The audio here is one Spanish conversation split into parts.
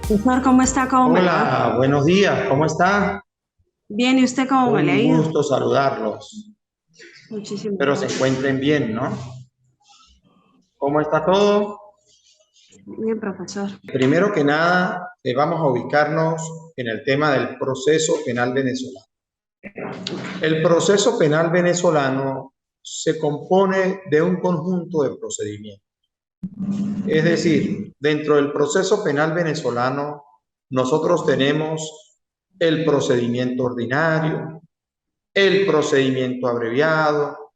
Doctor, ¿cómo está? ¿Cómo me le va? Hola, buenos días, ¿cómo está? Bien, ¿y usted cómo me le ha Un ido? gusto saludarlos. Muchísimas Espero se gracias. encuentren bien, ¿no? ¿Cómo está todo? Bien, profesor. Primero que nada, vamos a ubicarnos en el tema del proceso penal venezolano. El proceso penal venezolano se compone de un conjunto de procedimientos. Es decir, dentro del proceso penal venezolano, nosotros tenemos el procedimiento ordinario, el procedimiento abreviado,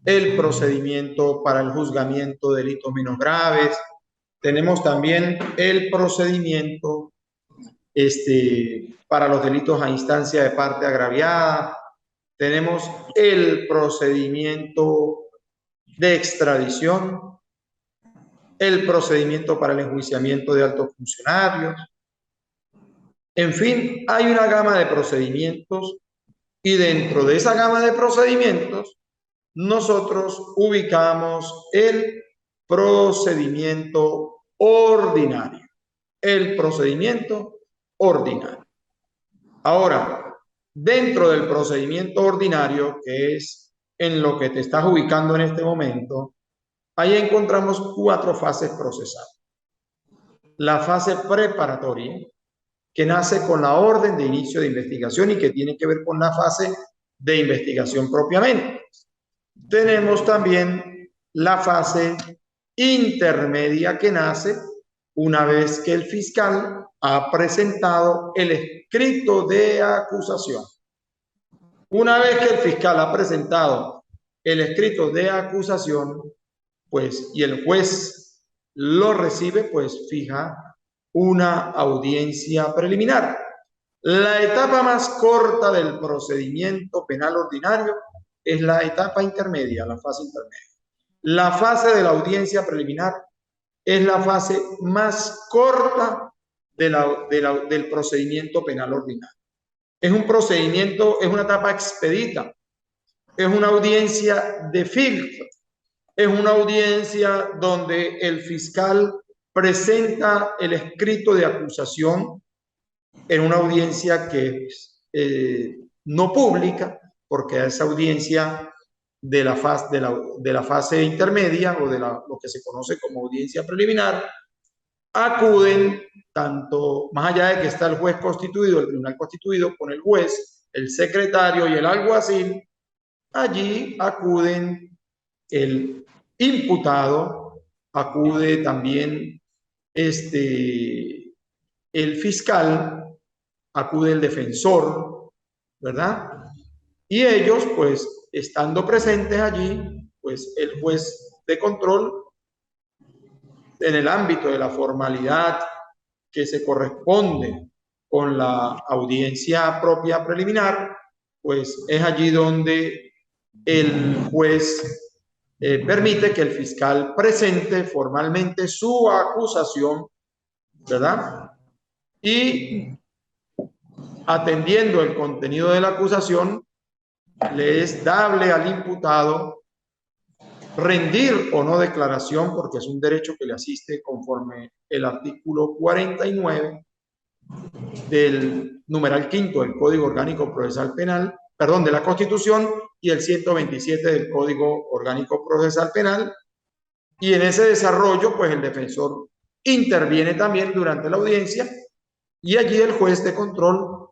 el procedimiento para el juzgamiento de delitos menos graves. Tenemos también el procedimiento para los delitos a instancia de parte agraviada. Tenemos el procedimiento de extradición, el procedimiento para el enjuiciamiento de altos funcionarios. En fin, hay una gama de procedimientos y dentro de esa gama de procedimientos nosotros ubicamos el procedimiento ordinario. El procedimiento ordinario. Ahora, dentro del procedimiento ordinario, que es en lo que te estás ubicando en este momento, ahí encontramos cuatro fases procesales. La fase preparatoria, que nace con la orden de inicio de investigación y que tiene que ver con la fase de investigación propiamente. Tenemos también la fase intermedia que nace una vez que el fiscal ha presentado el escrito de acusación. Una vez que el fiscal ha presentado el escrito de acusación, pues, y el juez lo recibe, pues fija una audiencia preliminar. La etapa más corta del procedimiento penal ordinario es la etapa intermedia, la fase intermedia. La fase de la audiencia preliminar es la fase más corta del procedimiento penal ordinario. Es un procedimiento, es una etapa expedita, es una audiencia de filtro, es una audiencia donde el fiscal presenta el escrito de acusación en una audiencia que es no pública, porque a esa audiencia de la fase intermedia o de lo que se conoce como audiencia preliminar, acuden tanto, más allá de que está el juez constituido, el tribunal constituido, con el juez, el secretario y el alguacil, allí acuden el imputado, acude también el fiscal, acude el defensor, ¿verdad? Y ellos, pues, estando presentes allí, pues el juez de control, en el ámbito de la formalidad que se corresponde con la audiencia propia preliminar, pues es allí donde el juez permite que el fiscal presente formalmente su acusación, ¿verdad? Y atendiendo el contenido de la acusación, le es dable al imputado rendir o no declaración, porque es un derecho que le asiste conforme el artículo 49 del numeral quinto del Código Orgánico Procesal Penal, perdón, de la Constitución, y el 127 del Código Orgánico Procesal Penal. Y en ese desarrollo, pues el defensor interviene también durante la audiencia y allí el juez de control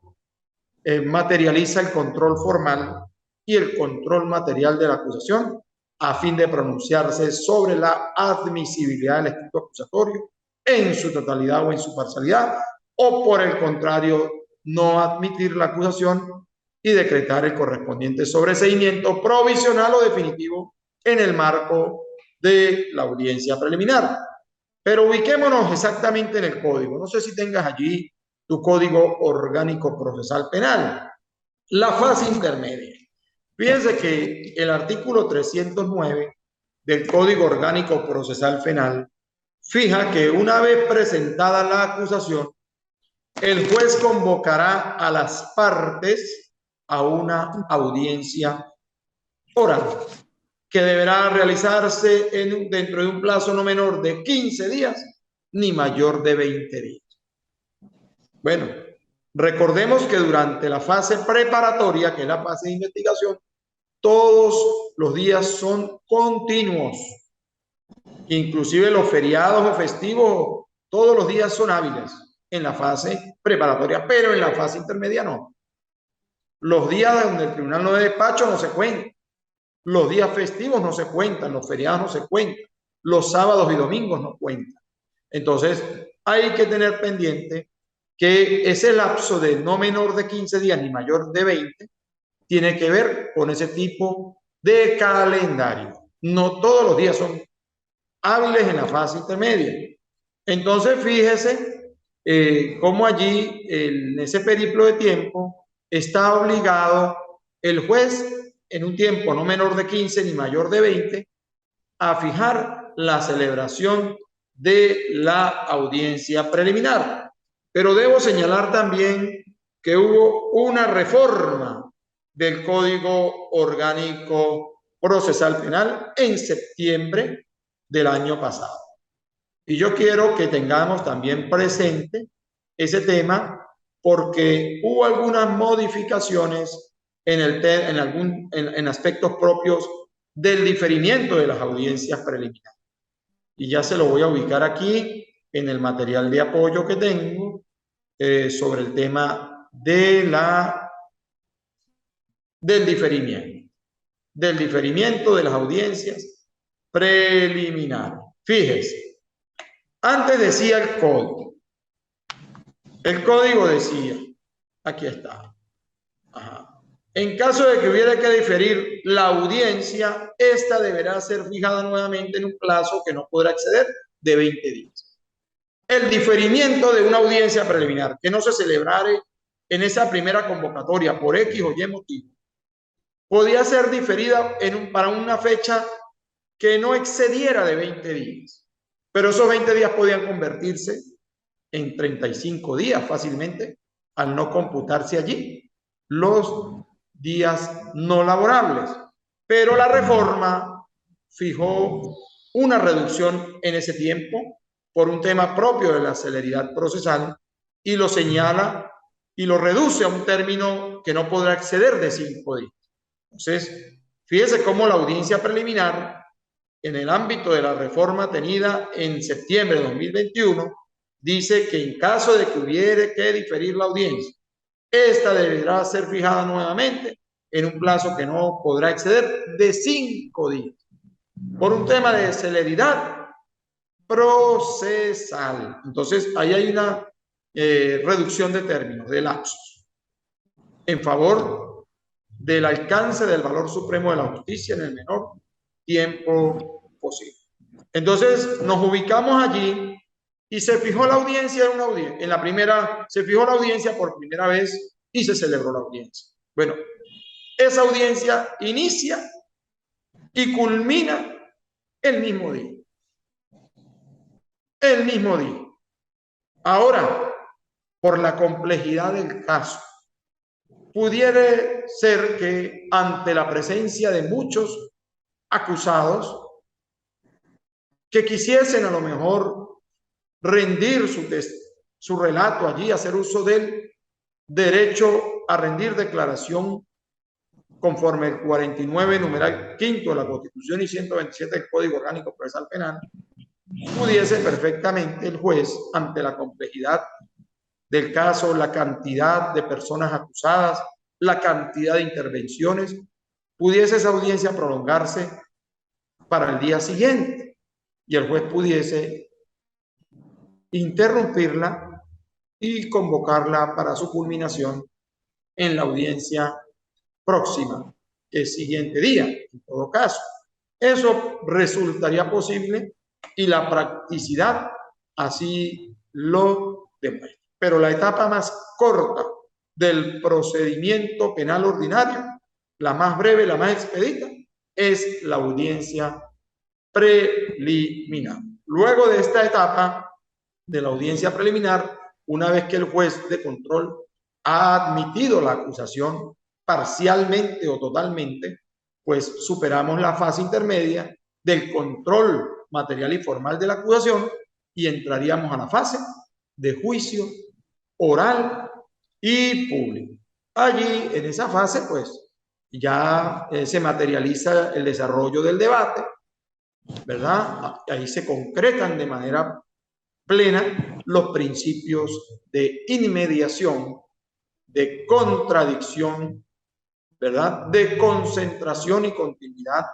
materializa el control formal y el control material de la acusación a fin de pronunciarse sobre la admisibilidad del escrito acusatorio en su totalidad o en su parcialidad, o por el contrario, no admitir la acusación y decretar el correspondiente sobreseimiento provisional o definitivo en el marco de la audiencia preliminar. Pero ubiquémonos exactamente en el código. No sé si tengas allí tu código orgánico procesal penal. La fase intermedia. Fíjense que el artículo 309 del Código Orgánico Procesal Penal fija que una vez presentada la acusación, el juez convocará a las partes a una audiencia oral que deberá realizarse dentro de un plazo no menor de 15 días ni mayor de 20 días. Bueno, recordemos que durante la fase preparatoria, que es la fase de investigación, todos los días son continuos. Inclusive los feriados o festivos, todos los días son hábiles en la fase preparatoria, pero en la fase intermedia no. Los días donde el tribunal no de despacho no se cuentan. Los días festivos no se cuentan, los feriados no se cuentan, los sábados y domingos no cuentan. Entonces, hay que tener pendiente que ese lapso de no menor de 15 días ni mayor de 20 tiene que ver con ese tipo de calendario. No todos los días son hábiles en la fase intermedia. Entonces, fíjese cómo allí, en ese periplo de tiempo, está obligado el juez, en un tiempo no menor de 15 ni mayor de 20, a fijar la celebración de la audiencia preliminar. Pero debo señalar también que hubo una reforma del Código Orgánico Procesal Penal en septiembre del año pasado. Y yo quiero que tengamos también presente ese tema porque hubo algunas modificaciones en aspectos propios del diferimiento de las audiencias preliminares. Y ya se lo voy a ubicar aquí en el material de apoyo que tengo sobre el tema del diferimiento de las audiencias preliminares. Fíjese, antes decía el código. El código decía, aquí está. Ajá. En caso de que hubiera que diferir la audiencia, esta deberá ser fijada nuevamente en un plazo que no podrá exceder de 20 días. El diferimiento de una audiencia preliminar que no se celebrare en esa primera convocatoria por X o Y motivo, podía ser diferida para una fecha que no excediera de 20 días. Pero esos 20 días podían convertirse en 35 días fácilmente al no computarse allí los días no laborables. Pero la reforma fijó una reducción en ese tiempo por un tema propio de la celeridad procesal y lo señala y lo reduce a un término que no podrá exceder de 5 días. Entonces, fíjese cómo la audiencia preliminar en el ámbito de la reforma tenida en septiembre de 2021 dice que en caso de que hubiere que diferir la audiencia, esta deberá ser fijada nuevamente en un plazo que no podrá exceder de 5 días por un tema de celeridad procesal. Entonces, ahí hay una reducción de términos, de lapsos, en favor del alcance del valor supremo de la justicia en el menor tiempo posible. Entonces, nos ubicamos allí y se fijó la audiencia en la primera, se fijó la audiencia por primera vez y se celebró la audiencia. Bueno, esa audiencia inicia y culmina el mismo día. El mismo día. Ahora, por la complejidad del caso, pudiera ser que ante la presencia de muchos acusados que quisiesen a lo mejor rendir su relato allí, hacer uso del derecho a rendir declaración conforme el 49 numeral quinto de la Constitución y 127 del Código Orgánico Procesal Penal, pudiese perfectamente el juez, ante la complejidad del caso, la cantidad de personas acusadas, la cantidad de intervenciones, pudiese esa audiencia prolongarse para el día siguiente y el juez pudiese interrumpirla y convocarla para su culminación en la audiencia próxima, el siguiente día, en todo caso. Eso resultaría posible y la practicidad así lo demuestra. Pero la etapa más corta del procedimiento penal ordinario, la más breve, la más expedita, es la audiencia preliminar. Luego de esta etapa de la audiencia preliminar, una vez que el juez de control ha admitido la acusación parcialmente o totalmente, pues superamos la fase intermedia del control material y formal de la acusación y entraríamos a la fase de juicio oral y público. Allí, en esa fase, pues, ya se materializa el desarrollo del debate, ¿verdad? Ahí se concretan de manera plena los principios de inmediación, de contradicción, ¿verdad? De concentración y continuidad,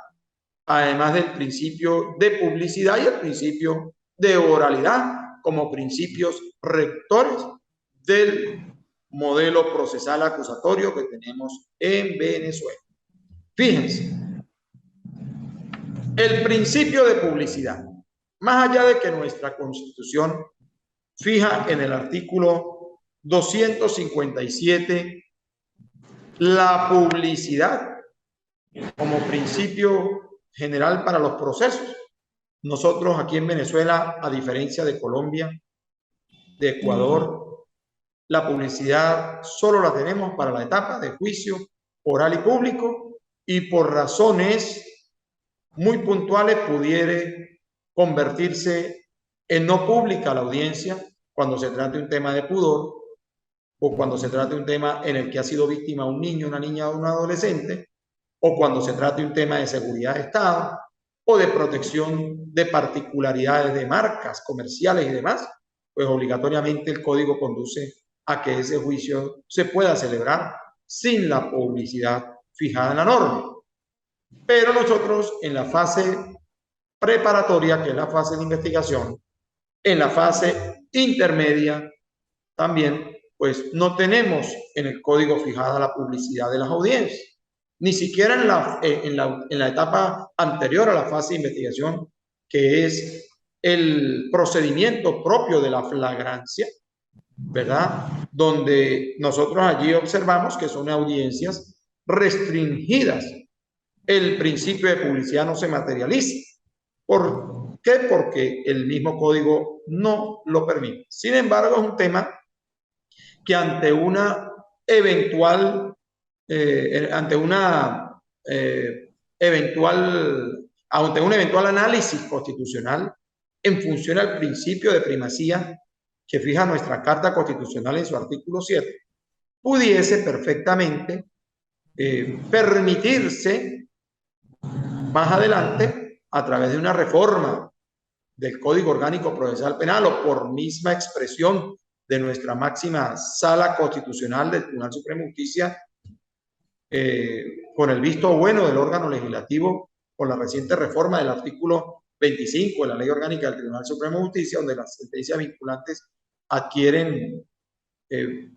además del principio de publicidad y el principio de oralidad como principios rectores del modelo procesal acusatorio que tenemos en Venezuela. Fíjense, el principio de publicidad, más allá de que nuestra Constitución fija en el artículo 257 la publicidad como principio general para los procesos. Nosotros aquí en Venezuela, a diferencia de Colombia, de Ecuador, la publicidad solo la tenemos para la etapa de juicio oral y público, y por razones muy puntuales pudiere convertirse en no pública la audiencia cuando se trate un tema de pudor o cuando se trate un tema en el que ha sido víctima un niño, una niña o un adolescente, o cuando se trate un tema de seguridad de Estado o de protección de particularidades de marcas comerciales y demás, pues obligatoriamente el código conduce a que ese juicio se pueda celebrar sin la publicidad fijada en la norma. Pero nosotros en la fase preparatoria, que es la fase de investigación, en la fase intermedia también, pues no tenemos en el código fijada la publicidad de las audiencias. Ni siquiera en la etapa anterior a la fase de investigación, que es el procedimiento propio de la flagrancia, ¿verdad? Donde nosotros allí observamos que son audiencias restringidas. El principio de publicidad no se materializa. ¿Por qué? Porque el mismo código no lo permite. Sin embargo, es un tema que ante una eventual análisis constitucional en función al principio de primacía que fija nuestra Carta Constitucional en su artículo 7, pudiese perfectamente permitirse más adelante a través de una reforma del Código Orgánico Procesal Penal o por misma expresión de nuestra máxima sala constitucional del Tribunal Supremo de Justicia, con el visto bueno del órgano legislativo, con la reciente reforma del artículo 25 de la Ley Orgánica del Tribunal Supremo de Justicia, donde las sentencias vinculantes adquieren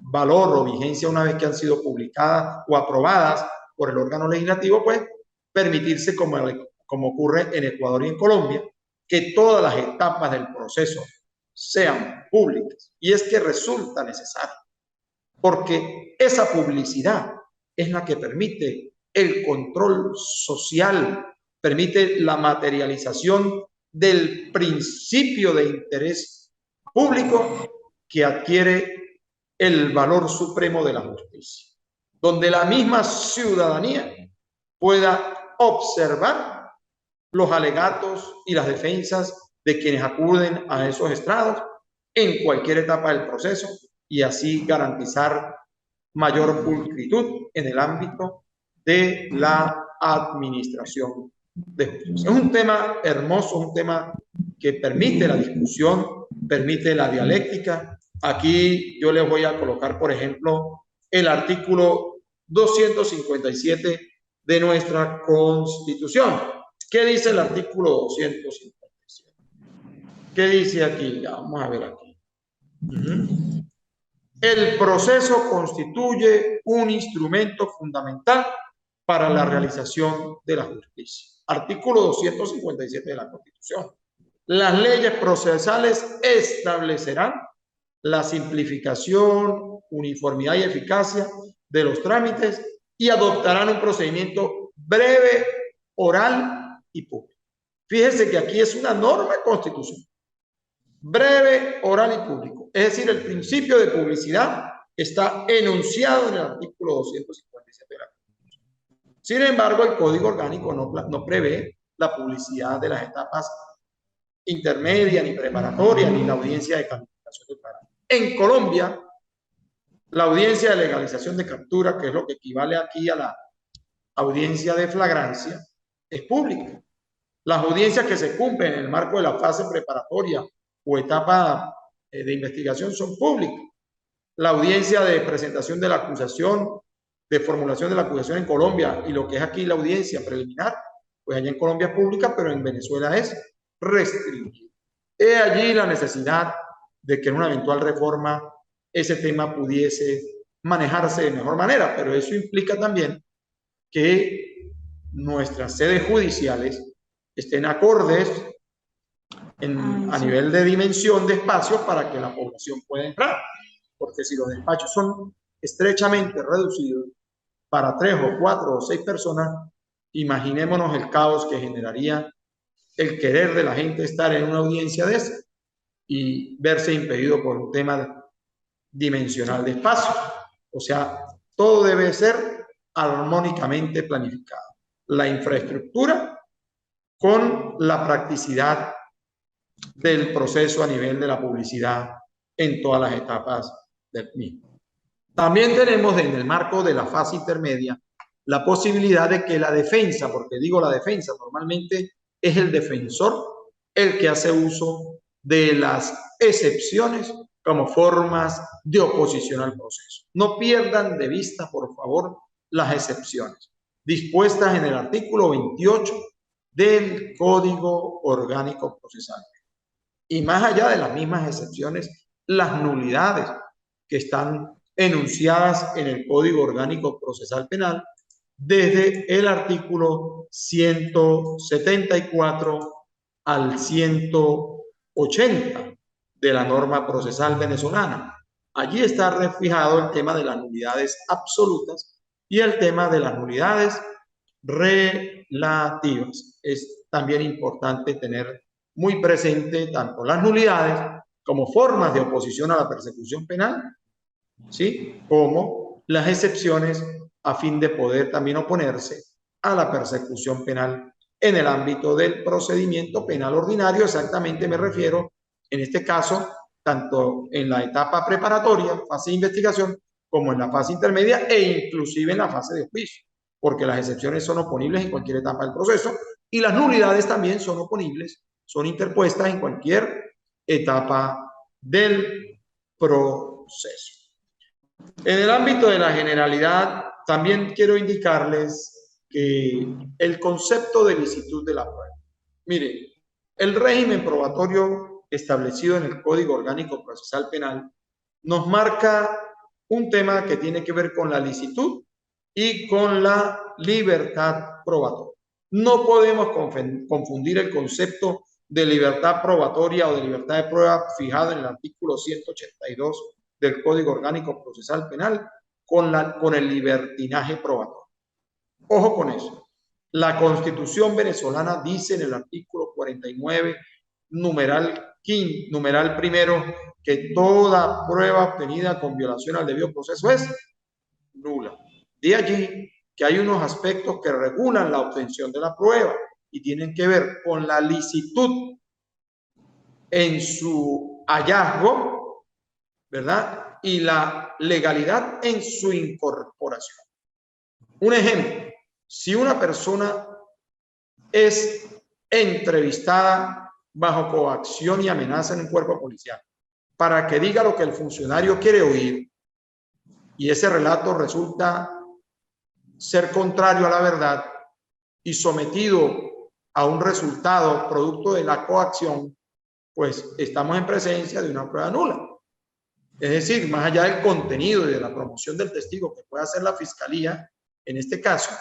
valor o vigencia una vez que han sido publicadas o aprobadas por el órgano legislativo, pues permitirse, como ocurre en Ecuador y en Colombia, que todas las etapas del proceso sean públicas. Y es que resulta necesario, porque esa publicidad es la que permite el control social, permite la materialización del principio de interés público que adquiere el valor supremo de la justicia, donde la misma ciudadanía pueda observar los alegatos y las defensas de quienes acuden a esos estrados en cualquier etapa del proceso y así garantizar mayor pulcritud en el ámbito de la administración de justicia. Es un tema hermoso, un tema que permite la discusión, permite la dialéctica. Aquí yo les voy a colocar, por ejemplo, el artículo 257 de nuestra Constitución. ¿Qué dice el artículo 257? ¿Qué dice aquí? Ya, vamos a ver aquí. El proceso constituye un instrumento fundamental para la realización de la justicia. Artículo 257 de la Constitución. Las leyes procesales establecerán la simplificación, uniformidad y eficacia de los trámites y adoptarán un procedimiento breve, oral y público. Fíjense que aquí es una norma constitucional. Breve, oral y público. Es decir, el principio de publicidad está enunciado en el artículo 257 de la Constitución. Sin embargo, el Código Orgánico no prevé la publicidad de las etapas intermedias, ni preparatorias, ni la audiencia de calificación de párrafo. En Colombia, La audiencia de legalización de captura, que es lo que equivale aquí a la audiencia de flagrancia, es pública. Las audiencias que se cumplen en el marco de la fase preparatoria o etapa de investigación son públicas. La audiencia de presentación de la acusación, de formulación de la acusación en Colombia y lo que es aquí la audiencia preliminar, pues allá en Colombia es pública, pero en Venezuela es restringida. He allí la necesidad de que en una eventual reforma ese tema pudiese manejarse de mejor manera, pero eso implica también que nuestras sedes judiciales estén acordes a nivel de dimensión de espacios para que la población pueda entrar. Porque si los despachos son estrechamente reducidos para 3 o 4 o 6 personas, imaginémonos el caos que generaría el querer de la gente estar en una audiencia de esa y verse impedido por un tema dimensional de espacio. O sea, todo debe ser armónicamente planificado. La infraestructura con la practicidad del proceso a nivel de la publicidad en todas las etapas del mismo. También tenemos en el marco de la fase intermedia la posibilidad de que la defensa, porque digo la defensa, normalmente es el defensor el que hace uso de las excepciones como formas de oposición al proceso. No pierdan de vista, por favor, las excepciones dispuestas en el artículo 28 del Código Orgánico Procesal. Y más allá de las mismas excepciones, las nulidades que están enunciadas en el Código Orgánico Procesal Penal desde el artículo 174 al 180 de la norma procesal venezolana. Allí está reflejado el tema de las nulidades absolutas y el tema de las nulidades relativas. Es también importante tener muy presente tanto las nulidades como formas de oposición a la persecución penal, ¿sí? Como las excepciones a fin de poder también oponerse a la persecución penal en el ámbito del procedimiento penal ordinario. Exactamente me refiero, en este caso, tanto en la etapa preparatoria, fase de investigación, como en la fase intermedia e inclusive en la fase de juicio, porque las excepciones son oponibles en cualquier etapa del proceso y las nulidades también son oponibles, son interpuestas en cualquier etapa del proceso. En el ámbito de la generalidad, también quiero indicarles que el concepto de licitud de la prueba. Mire, el régimen probatorio establecido en el Código Orgánico Procesal Penal nos marca un tema que tiene que ver con la licitud y con la libertad probatoria. No podemos confundir el concepto de libertad probatoria o de libertad de prueba fijado en el artículo 182 del Código Orgánico Procesal Penal con el libertinaje probatorio. Ojo con eso. La Constitución venezolana dice en el artículo 49, numeral primero, que toda prueba obtenida con violación al debido proceso es nula. De allí que hay unos aspectos que regulan la obtención de la prueba y tienen que ver con la licitud en su hallazgo, ¿verdad? Y la legalidad en su incorporación. Un ejemplo, si una persona es entrevistada bajo coacción y amenaza en un cuerpo policial para que diga lo que el funcionario quiere oír y ese relato resulta ser contrario a la verdad y sometido a un resultado producto de la coacción, pues estamos en presencia de una prueba nula. Es decir, más allá del contenido y de la promoción del testigo que puede hacer la fiscalía, en este caso,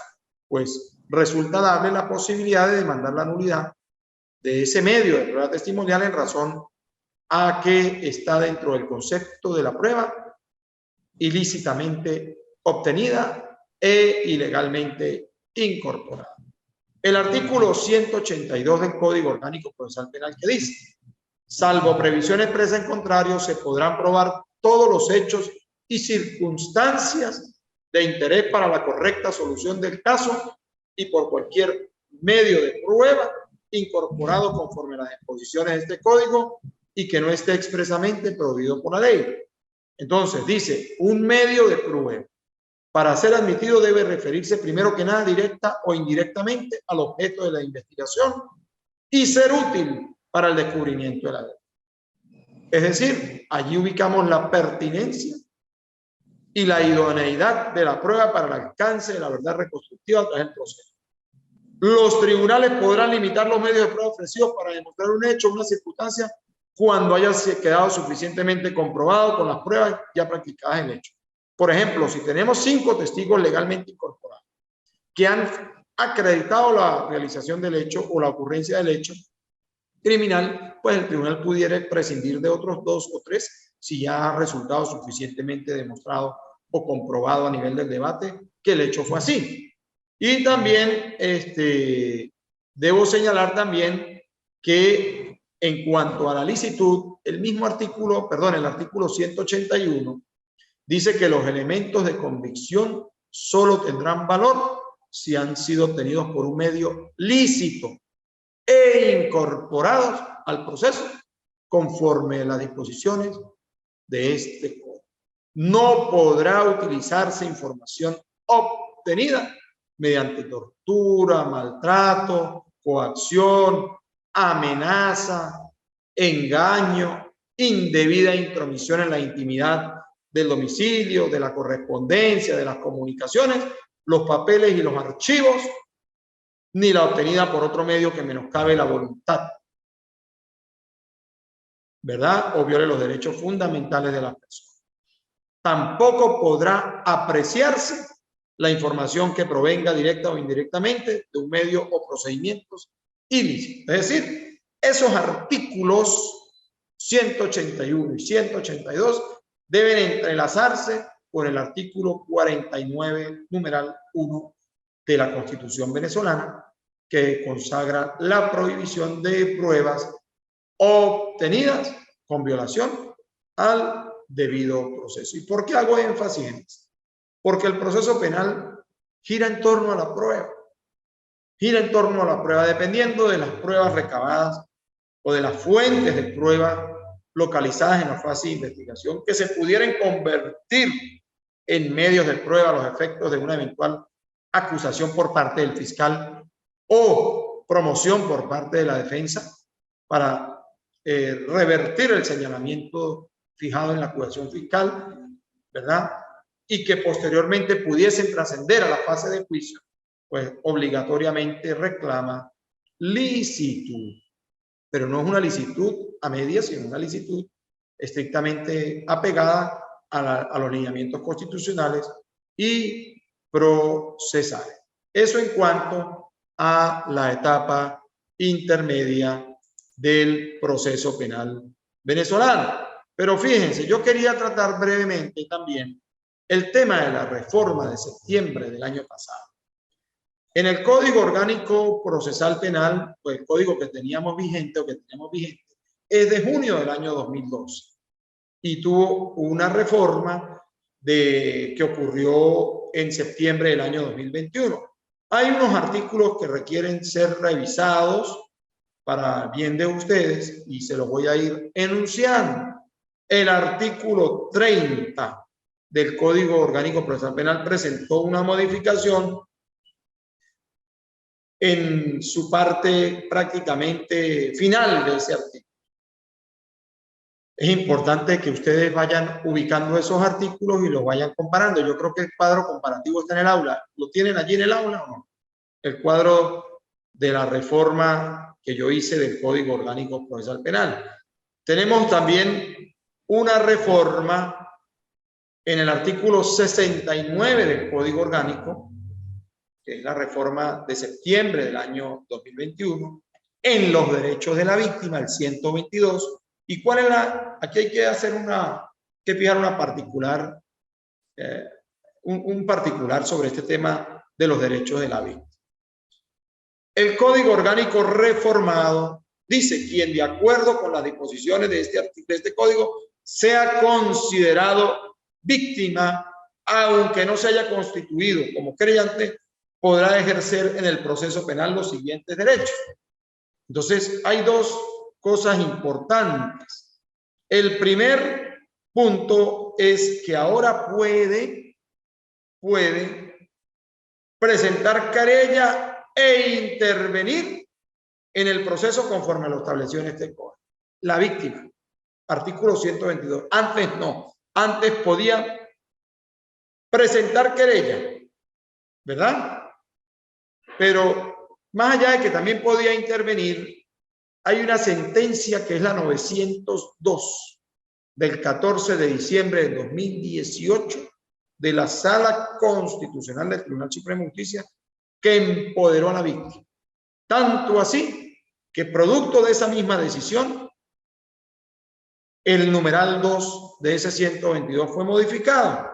pues resulta darle la posibilidad de demandar la nulidad de ese medio de prueba testimonial en razón a que está dentro del concepto de la prueba ilícitamente obtenida e ilegalmente incorporada. El artículo 182 del Código Orgánico Procesal Penal que dice: salvo previsión expresa en contrario, se podrán probar todos los hechos y circunstancias de interés para la correcta solución del caso y por cualquier medio de prueba incorporado conforme a las disposiciones de este código y que no esté expresamente prohibido por la ley. Entonces, dice, un medio de prueba. Para ser admitido debe referirse primero que nada directa o indirectamente al objeto de la investigación y ser útil para el descubrimiento de la verdad. Es decir, allí ubicamos la pertinencia y la idoneidad de la prueba para el alcance de la verdad reconstructiva a través del proceso. Los tribunales podrán limitar los medios de prueba ofrecidos para demostrar un hecho o una circunstancia cuando haya quedado suficientemente comprobado con las pruebas ya practicadas en el hecho. Por ejemplo, si tenemos 5 testigos legalmente incorporados que han acreditado la realización del hecho o la ocurrencia del hecho criminal, pues el tribunal pudiera prescindir de otros 2 o 3 si ya ha resultado suficientemente demostrado o comprobado a nivel del debate que el hecho fue así. Y también debo señalar también que en cuanto a la licitud, el mismo artículo, perdón, el artículo 181 dice que los elementos de convicción solo tendrán valor si han sido obtenidos por un medio lícito e incorporados al proceso conforme a las disposiciones de este código. No podrá utilizarse información obtenida mediante tortura, maltrato, coacción, amenaza, engaño, indebida intromisión en la intimidad del domicilio, de la correspondencia, de las comunicaciones, los papeles y los archivos, ni la obtenida por otro medio que menoscabe la voluntad, ¿verdad? O viole los derechos fundamentales de las personas. Tampoco podrá apreciarse la información que provenga directa o indirectamente de un medio o procedimientos ilícitos. Es decir, esos artículos 181 y 182 deben entrelazarse con el artículo 49, numeral 1 de la Constitución venezolana, que consagra la prohibición de pruebas obtenidas con violación al debido proceso. ¿Y por qué hago énfasis en esto? Porque el proceso penal gira en torno a la prueba. Gira en torno a la prueba, dependiendo de las pruebas recabadas o de las fuentes de prueba localizadas en la fase de investigación, que se pudieran convertir en medios de prueba a los efectos de una eventual acusación por parte del fiscal o promoción por parte de la defensa para revertir el señalamiento fijado en la acusación fiscal, ¿verdad? Y que posteriormente pudiesen trascender a la fase de juicio, pues obligatoriamente reclama licitud. Pero no es una licitud a medias, sino una licitud estrictamente apegada a los lineamientos constitucionales y procesales. Eso en cuanto a la etapa intermedia del proceso penal venezolano. Pero fíjense, yo quería tratar brevemente también el tema de la reforma de septiembre del año pasado. En el Código Orgánico Procesal Penal, pues el código que teníamos vigente o que tenemos vigente, es de junio del año 2012 y tuvo una reforma que ocurrió en septiembre del año 2021. Hay unos artículos que requieren ser revisados para bien de ustedes y se los voy a ir enunciando. El artículo 30 del Código Orgánico Procesal Penal presentó una modificación en su parte prácticamente final de ese artículo. Es importante que ustedes vayan ubicando esos artículos y los vayan comparando. Yo creo que el cuadro comparativo está en el aula. ¿Lo tienen allí en el aula o no? El cuadro de la reforma que yo hice del Código Orgánico Procesal Penal. Tenemos también una reforma en el artículo 69 del Código Orgánico, que es la reforma de septiembre del año 2021, en los derechos de la víctima, el 122. ¿Y cuál es la? Aquí hay que hacer fijar una particular, un particular sobre este tema de los derechos de la víctima. El Código Orgánico reformado dice: quien de acuerdo con las disposiciones de este código sea considerado víctima, aunque no se haya constituido como creyente, podrá ejercer en el proceso penal los siguientes derechos. Entonces, hay dos cosas importantes. El primer punto es que ahora puede presentar querella e intervenir en el proceso conforme lo establecido en este código. La víctima, artículo 122. Antes no, antes podía presentar querella, ¿verdad? Pero más allá de que también podía intervenir, hay una sentencia que es la 902 del 14 de diciembre de 2018 de la Sala Constitucional del Tribunal Supremo de Justicia que empoderó a la víctima. Tanto así que producto de esa misma decisión, el numeral 2 de ese 122 fue modificado.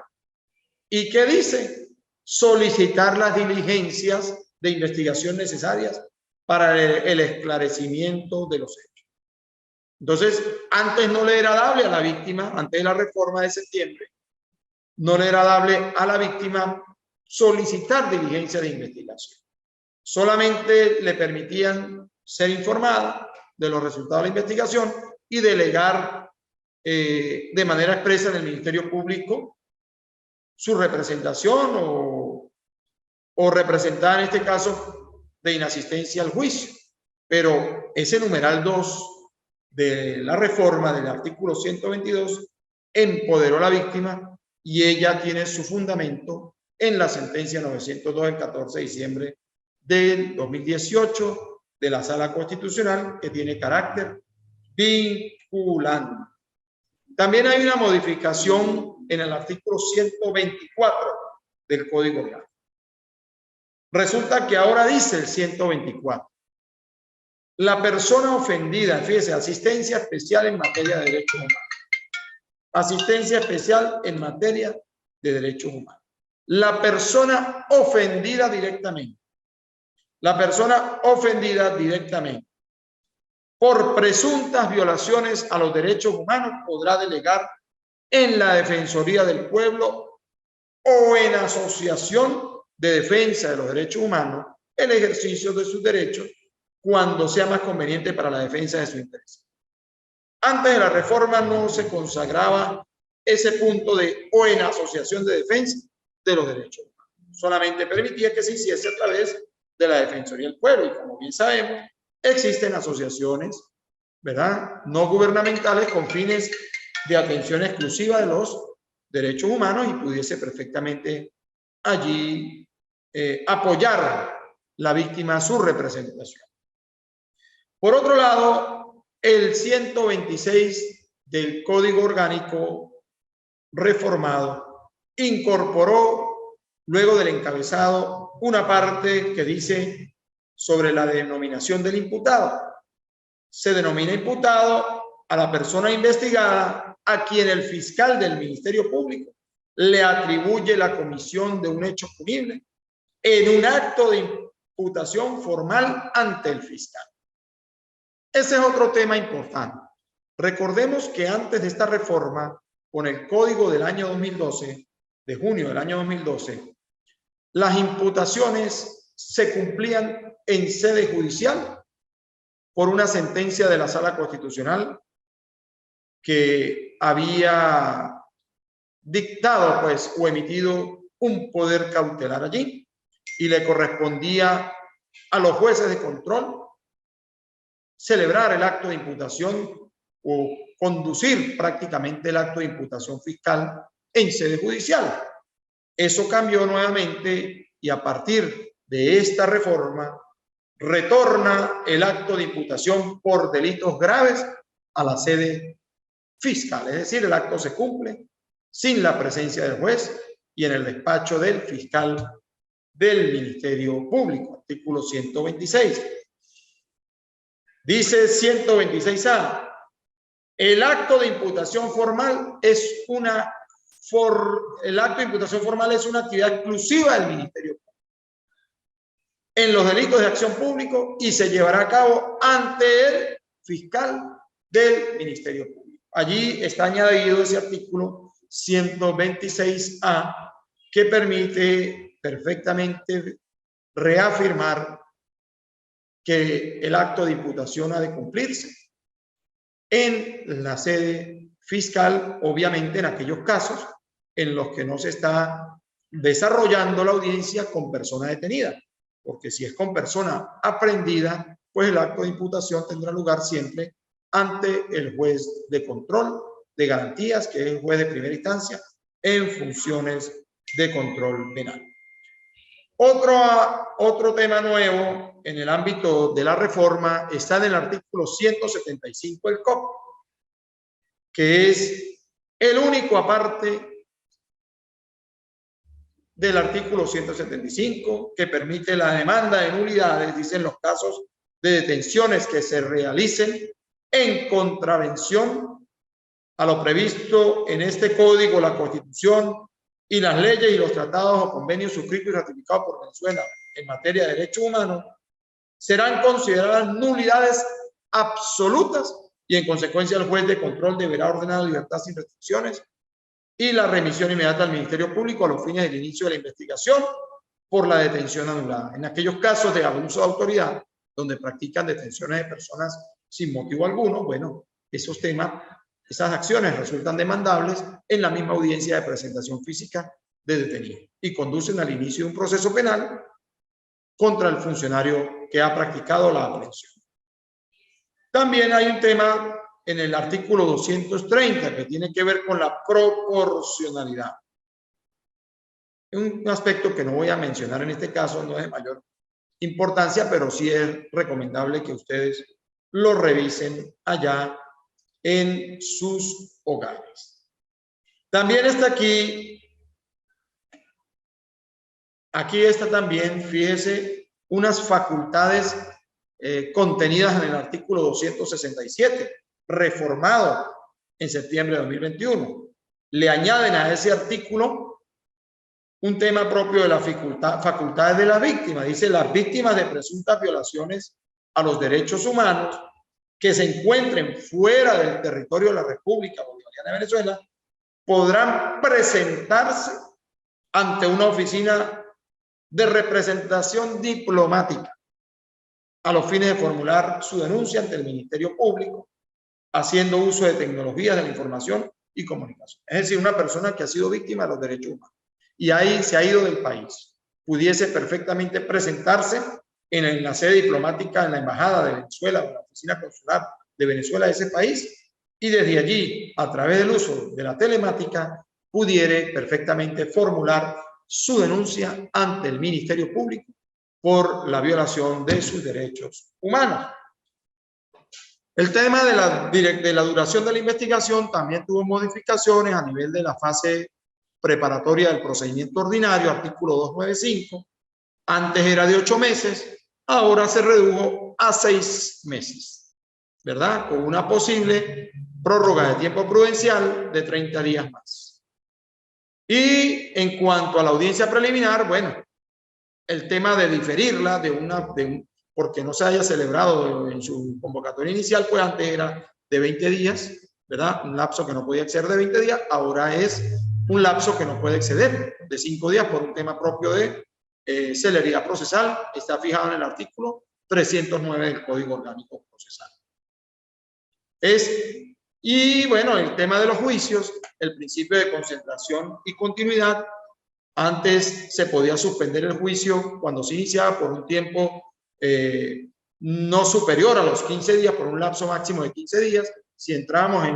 ¿Y qué dice? Solicitar las diligencias de investigación necesarias para el esclarecimiento de los hechos. Entonces, antes no le era dable a la víctima, antes de la reforma de septiembre, no le era dable a la víctima solicitar diligencia de investigación. Solamente le permitían ser informada de los resultados de la investigación y delegar de manera expresa en el Ministerio Público su representación o representar en este caso de inasistencia al juicio. Pero ese numeral 2 de la reforma del artículo 122 empoderó a la víctima y ella tiene su fundamento en la sentencia 902 del 14 de diciembre del 2018 de la Sala Constitucional, que tiene carácter vinculante. También hay una modificación en el artículo 124 del Código Orgánico. Resulta que ahora dice el 124. La persona ofendida, fíjese, asistencia especial en materia de derechos humanos. Asistencia especial en materia de derechos humanos. La persona ofendida directamente. La persona ofendida directamente por presuntas violaciones a los derechos humanos podrá delegar en la Defensoría del Pueblo o en asociación de defensa de los derechos humanos el ejercicio de sus derechos cuando sea más conveniente para la defensa de su interés. Antes de la reforma no se consagraba ese punto de o en asociación de defensa de los derechos humanos. Solamente permitía que se hiciese a través de la Defensoría del Pueblo. Y como bien sabemos, existen asociaciones, ¿verdad?, no gubernamentales con fines de atención exclusiva de los derechos humanos y pudiese perfectamente allí apoyar la víctima su representación. Por otro lado, el 126 del Código Orgánico reformado incorporó, luego del encabezado, una parte que dice sobre la denominación del imputado. Se denomina imputado a la persona investigada a quien el fiscal del Ministerio Público le atribuye la comisión de un hecho punible en un acto de imputación formal ante el fiscal. Ese es otro tema importante. Recordemos que antes de esta reforma, con el código del año 2012, de junio del año 2012, las imputaciones se cumplían en sede judicial por una sentencia de la Sala Constitucional que había dictado, pues, o emitido un poder cautelar allí y le correspondía a los jueces de control celebrar el acto de imputación o conducir prácticamente el acto de imputación fiscal en sede judicial. Eso cambió nuevamente y a partir de esta reforma retorna el acto de imputación por delitos graves a la sede fiscal. Es decir, el acto se cumple sin la presencia del juez y en el despacho del fiscal del Ministerio Público. Artículo 126. Dice 126A, el acto de imputación formal es una actividad exclusiva del Ministerio Público en los delitos de acción pública y se llevará a cabo ante el fiscal del Ministerio Público. Allí está añadido ese artículo 126A que permite perfectamente reafirmar que el acto de imputación ha de cumplirse en la sede fiscal, obviamente en aquellos casos en los que no se está desarrollando la audiencia con persona detenida, porque si es con persona aprehendida, pues el acto de imputación tendrá lugar siempre ante el juez de control de garantías, que es el juez de primera instancia, en funciones de control penal. Otro tema nuevo en el ámbito de la reforma está en el artículo 175 del COP, que es el único aparte del artículo 175 que permite la demanda de nulidades, dicen los casos de detenciones que se realicen en contravención a lo previsto en este código, la Constitución y las leyes y los tratados o convenios suscritos y ratificados por Venezuela en materia de derechos humanos, serán consideradas nulidades absolutas y en consecuencia el juez de control deberá ordenar la libertad sin restricciones y la remisión inmediata al Ministerio Público a los fines del inicio de la investigación por la detención anulada. En aquellos casos de abuso de autoridad, donde practican detenciones de personas sin motivo alguno, bueno, esos temas, esas acciones resultan demandables en la misma audiencia de presentación física de detenido y conducen al inicio de un proceso penal contra el funcionario que ha practicado la aprehensión. También hay un tema en el artículo 230 que tiene que ver con la proporcionalidad. Un aspecto que no voy a mencionar en este caso, no es de mayor importancia, pero sí es recomendable que ustedes lo revisen allá en sus hogares. También está aquí está también, fíjese, unas facultades contenidas en el artículo 267, reformado en septiembre de 2021. Le añaden a ese artículo un tema propio de las facultades de la víctima. Dice: las víctimas de presuntas violaciones a los derechos humanos que se encuentren fuera del territorio de la República Bolivariana de Venezuela podrán presentarse ante una oficina de representación diplomática a los fines de formular su denuncia ante el Ministerio Público, haciendo uso de tecnologías de la información y comunicación. Es decir, una persona que ha sido víctima de los derechos humanos y ahí se ha ido del país, pudiese perfectamente presentarse en la sede diplomática, en la Embajada de Venezuela, o la Oficina Consular de Venezuela de ese país, y desde allí, a través del uso de la telemática, pudiere perfectamente formular su denuncia ante el Ministerio Público por la violación de sus derechos humanos. El tema de la duración de la investigación también tuvo modificaciones a nivel de la fase preparatoria del procedimiento ordinario, artículo 295. Antes era de 8 meses, ahora se redujo a 6 meses, ¿verdad? Con una posible prórroga de tiempo prudencial de 30 días más. Y en cuanto a la audiencia preliminar, bueno, el tema de diferirla porque no se haya celebrado en su convocatoria inicial, pues antes era de 20 días, ¿verdad? Un lapso que no podía exceder de 20 días, ahora es un lapso que no puede exceder de 5 días por un tema propio de celeridad procesal. Está fijado en el artículo 309 del Código Orgánico Procesal. Y bueno, el tema de los juicios, el principio de concentración y continuidad. Antes se podía suspender el juicio cuando se iniciaba por un tiempo no superior a los 15 días, por un lapso máximo de 15 días. Si entrábamos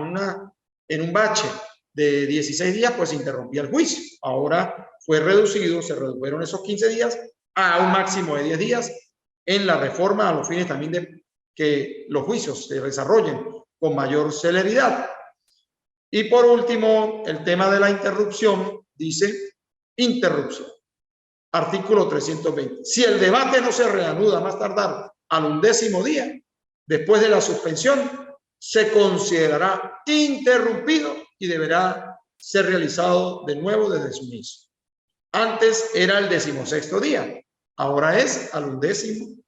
en un bache de 16 días, pues se interrumpía el juicio. Ahora fue reducido, se redujeron esos 15 días a un máximo de 10 días en la reforma, a los fines también de que los juicios se desarrollen con mayor celeridad. Y por último, el tema de la interrupción, dice: interrupción. Artículo 320. Si el debate no se reanuda más tardar al 11º día después de la suspensión, se considerará interrumpido y deberá ser realizado de nuevo desde su inicio. Antes era el 16º día, ahora es al 11º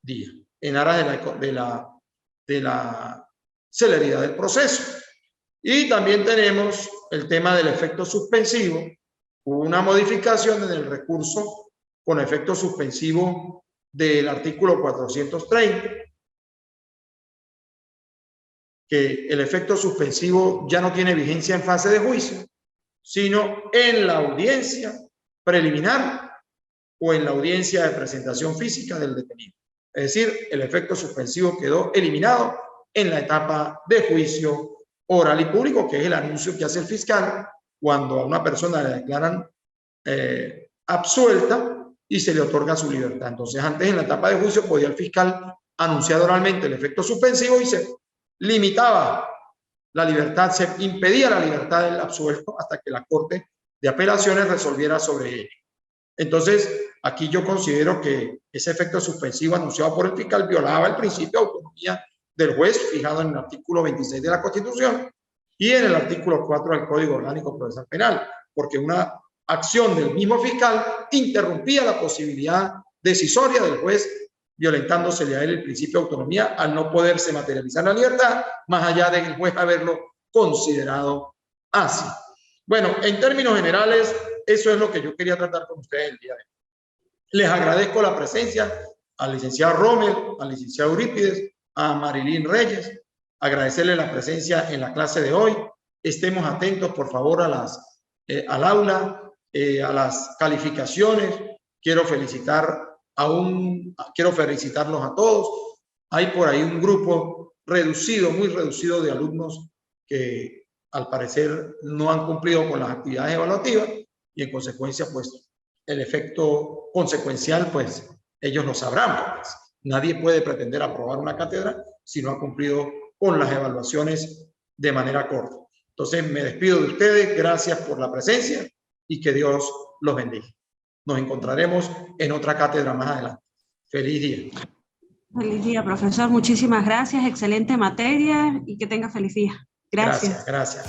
día, en aras de la celeridad del proceso. Y también tenemos el tema del efecto suspensivo. Hubo una modificación en el recurso con efecto suspensivo del artículo 430 que el efecto suspensivo ya no tiene vigencia en fase de juicio, sino en la audiencia preliminar o en la audiencia de presentación física del detenido. Es decir, el efecto suspensivo quedó eliminado en la etapa de juicio oral y público, que es el anuncio que hace el fiscal cuando a una persona le declaran absuelta y se le otorga su libertad. Entonces, antes en la etapa de juicio podía el fiscal anunciar oralmente el efecto suspensivo y se limitaba la libertad, se impedía la libertad del absuelto hasta que la Corte de Apelaciones resolviera sobre ello. Entonces, aquí yo considero que ese efecto suspensivo anunciado por el fiscal violaba el principio de autonomía del juez fijado en el artículo 26 de la Constitución y en el artículo 4 del Código Orgánico Procesal Penal, porque una acción del mismo fiscal interrumpía la posibilidad decisoria del juez, violentándosele a él el principio de autonomía al no poderse materializar la libertad, más allá del juez haberlo considerado así. Bueno, en términos generales, eso es lo que yo quería tratar con ustedes el día de hoy. Les agradezco la presencia al licenciado Rommel, al licenciado Eurípides, a Marilyn Reyes, agradecerle la presencia en la clase de hoy. Estemos atentos, por favor, al aula, a las calificaciones. Quiero felicitarlos a todos. Hay por ahí un grupo reducido, muy reducido de alumnos que al parecer no han cumplido con las actividades evaluativas y en consecuencia, pues, el efecto consecuencial, pues, ellos lo sabrán. Pues. Nadie puede pretender aprobar una cátedra si no ha cumplido con las evaluaciones de manera corta. Entonces, me despido de ustedes. Gracias por la presencia y que Dios los bendiga. Nos encontraremos en otra cátedra más adelante. Feliz día. Feliz día, profesor. Muchísimas gracias. Excelente materia y que tenga feliz día. Gracias. Gracias.